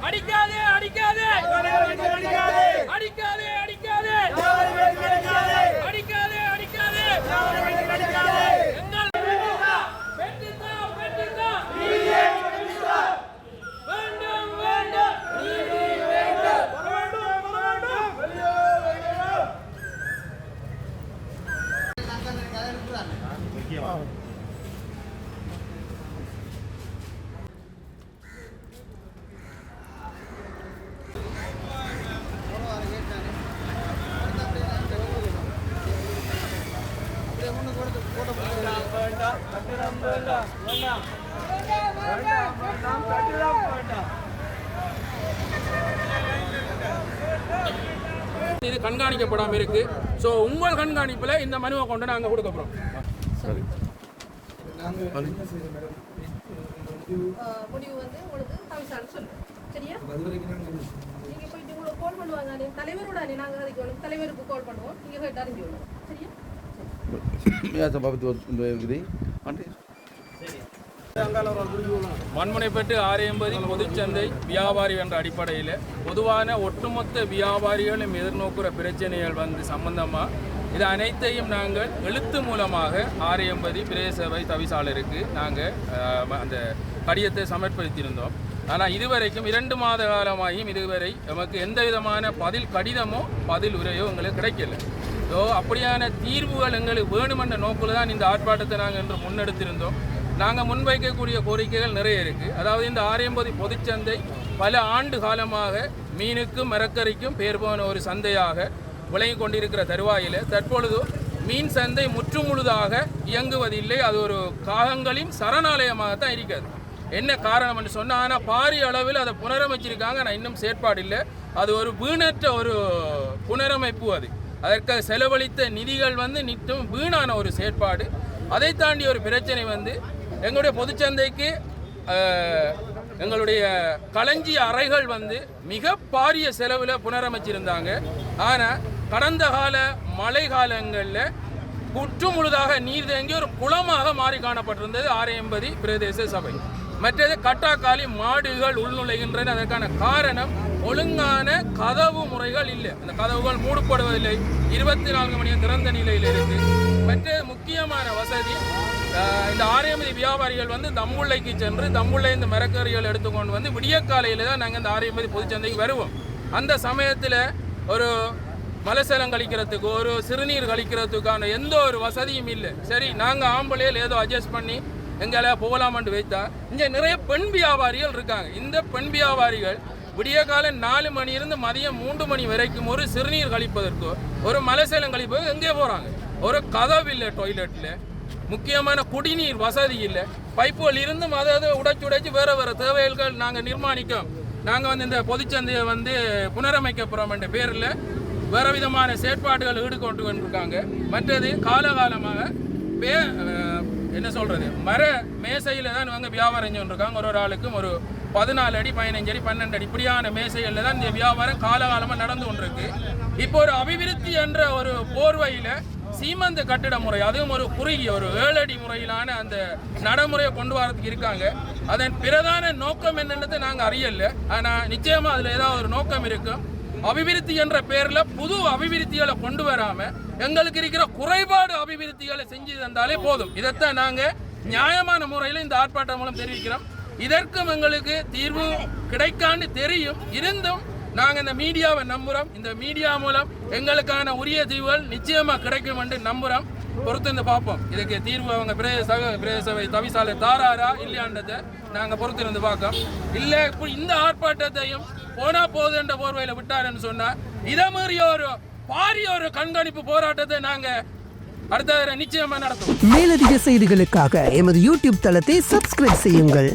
அடிக்காதே அடிக்காதே அடிக்காதே அடிக்காதே அடிக்காதே அடிக்காதே வேண்டும் வேண்டும் இது கண்காணிக்கப்படாமல் இருக்கு. ஸோ உங்கள் கண்காணிப்பில் இந்த மனுவை கொண்டு நாங்கள் கொடுக்க போகிறோம். சரி, முடிவு வந்து உங்களுக்கு கவிசான்னு சொல்லுங்கள். சரியா? நீங்கள் போயிட்டு உங்களுக்கு கால் பண்ணுவாங்க. தலைவரோட நாங்கள் அதுக்கு தலைவருக்கு கால் பண்ணுவோம். நீங்கள் போயிட்டு அறிஞ்சு விடுவோம். சரியா? மண்முனைப்பட்டு ஆரையம்பதி பொதுச்சந்தை வியாபாரி என்ற அடிப்படையில் பொதுவான ஒட்டுமொத்த வியாபாரிகளும் எதிர்நோக்குற பிரச்சனைகள் சம்பந்தமாக இது அனைத்தையும் நாங்கள் எழுத்து மூலமாக ஆரையம்பதி பிரதேச தவிசாளருக்கு நாங்கள் அந்த கடிதத்தை சமர்ப்பித்திருந்தோம். ஆனால் இதுவரைக்கும் 2 மாத காலமாகியும் இதுவரை நமக்கு எந்த விதமான பதில் கடிதமோ பதில் உரையோ எங்களுக்கு கிடைக்கல. ஸோ அப்படியான தீர்வுகள் எங்களுக்கு வேணுமென்ற நோக்கில் தான் இந்த ஆர்ப்பாட்டத்தை நாங்கள் இன்று முன்னெடுத்திருந்தோம். நாங்கள் முன்வைக்கக்கூடிய கோரிக்கைகள் நிறைய இருக்குது. அதாவது இந்த ஆரையம்பதி பொதுச்சந்தை பல ஆண்டு காலமாக மீனுக்கும் மரக்கறிக்கும் பேர் போன ஒரு சந்தையாக விளங்கி கொண்டிருக்கிற தருவாயில் தற்பொழுது மீன் சந்தை முற்றுமுழுதாக இயங்குவதில்லை. அது ஒரு காகங்களின் சரணாலயமாகத்தான் இருக்கிறது. என்ன காரணம் என்று சொன்னால், ஆனால் பாரிய அளவில் அதை புனரமைச்சிருக்காங்க. ஆனால் இன்னும் செயற்பாடு இல்லை. அது ஒரு வீணற்ற ஒரு புனரமைப்பு. அதற்காக செலவழித்த நிதிகள் நிட்டும் வீணான ஒரு செயற்பாடு. அதை தாண்டி ஒரு பிரச்சனை எங்களுடைய பொதுச்சந்தைக்கு எங்களுடைய களஞ்சிய அறைகள் மிக பாரிய செலவில் புனரமைச்சிருந்தாங்க. ஆனால் கடந்த கால மழை காலங்களில் குற்று முழுதாக நீர் தேங்கி ஒரு குளமாக மாறி காணப்பட்டிருந்தது ஆரையம்பதி பிரதேச சபை. மற்றது கட்டாக்காலி மாடுகள் உள்நுழைகின்றன. அதற்கான காரணம் ஒழுங்கான கதவு முறைகள் இல்லை. அந்த கதவுகள் மூடப்படுவதில்லை. 24 மணி திறந்த நிலையில் இருக்கு. மற்ற முக்கியமான வசதி, இந்த ஆரையம்பதி வியாபாரிகள் தம்புள்ளைக்கு சென்று தம்புள்ளை இந்த மரக்கறிகள் எடுத்துக்கொண்டு விடியக்காலையில் தான் நாங்கள் இந்த ஆரையம்பதி பொதுச்சந்தைக்கு வருவோம். அந்த சமயத்தில் ஒரு மலசலம் கழிக்கிறதுக்கு ஒரு சிறுநீர் கழிக்கிறதுக்கான எந்த ஒரு வசதியும் இல்லை. சரி, நாங்கள் ஆம்பளையில் ஏதோ அட்ஜஸ்ட் பண்ணி எங்களை போகலாமன்ட்டு வைத்தா இங்கே நிறைய பெண் வியாபாரிகள் இருக்காங்க. இந்த பெண் வியாபாரிகள் விடிய காலம் 4 மணியிலிருந்து மதியம் 3 மணி வரைக்கும் ஒரு சிறுநீர் கழிப்பதற்கோ ஒரு மலசலம் கழிப்பதற்கு எங்கே போகிறாங்க? ஒரு கதவு இல்லை, டாய்லெட்டில் முக்கியமான குடிநீர் வசதி இல்லை. பைப்புகள் இருந்தும் அதை உடைச்சு வேறு தேவைகள் நாங்கள் நிர்மாணிக்கோம். நாங்கள் இந்த பொதுச்சந்தையை புனரமைக்க போகிறோம் என்ற பேரில் வேறு விதமான செயற்பாடுகள் ஈடுபட்டு கொண்டிருக்காங்க. மற்றது காலகாலமாக என்ன சொல்கிறது, மர மேசையில் தான் இவங்க வியாபாரம் செஞ்சுருக்காங்க. ஒரு ஆளுக்கும் ஒரு 14 அடி 15 அடி 12 அடி இப்படியான மேசைகளில் தான் இந்த வியாபாரம் காலகாலமாக நடந்து கொண்டிருக்கு. இப்போ ஒரு அபிவிருத்தி என்ற ஒரு போர்வையில் சீமந்த கட்டிட முறை, அதுவும் ஒரு குறுகிய ஒரு 7 அடி முறையிலான அந்த நடைமுறையை கொண்டு வரதுக்கு இருக்காங்க. அதன் பிரதான நோக்கம் என்னென்னது நாங்கள் அறியல. ஆனால் நிச்சயமாக அதில் ஏதாவது ஒரு நோக்கம் இருக்கும். அபிவிருத்தி என்ற பேரில் புது அபிவிருத்திகளை கொண்டு வராமல் எங்களுக்கு இருக்கிற குறைபாடு அபிவிருத்திகளை செஞ்சு தந்தாலே போதும். இதைத்தான் நாங்கள் நியாயமான முறையில் இந்த ஆர்ப்பாட்டம் மூலம் தெரிவிக்கிறோம். இதற்கும் எங்களுக்கு தீர்வு கிடைக்கான்னு தெரியும். இருந்தும் நாங்கள் இந்த மீடியாவை நம்புகிறோம். இந்த மீடியா மூலம் எங்களுக்கான உரிய தீர்வுகள் நிச்சயமாக கிடைக்கும் என்று நம்புகிறோம். பொறுத்து பார்ப்போம். இதுக்கு தீர்வு அவங்க பிரதேச தவிசாலை தாராரா இல்லையான்றதை நாங்கள் பொறுத்திருந்து பார்க்கோம். இல்லை இப்போ இந்த ஆர்ப்பாட்டத்தையும் போனா போது என்ற போர்வையில் விட்டாருன்னு சொன்னால் இதை மாதிரி ஒரு பாரிய ஒரு கண்காணிப்பு போராட்டத்தை நாங்கள் அடுத்த நிச்சயமாக நடத்துவோம். மேலதிக செய்திகளுக்காக எமது யூடியூப் தளத்தை சப்ஸ்கிரைப் செய்யுங்கள்.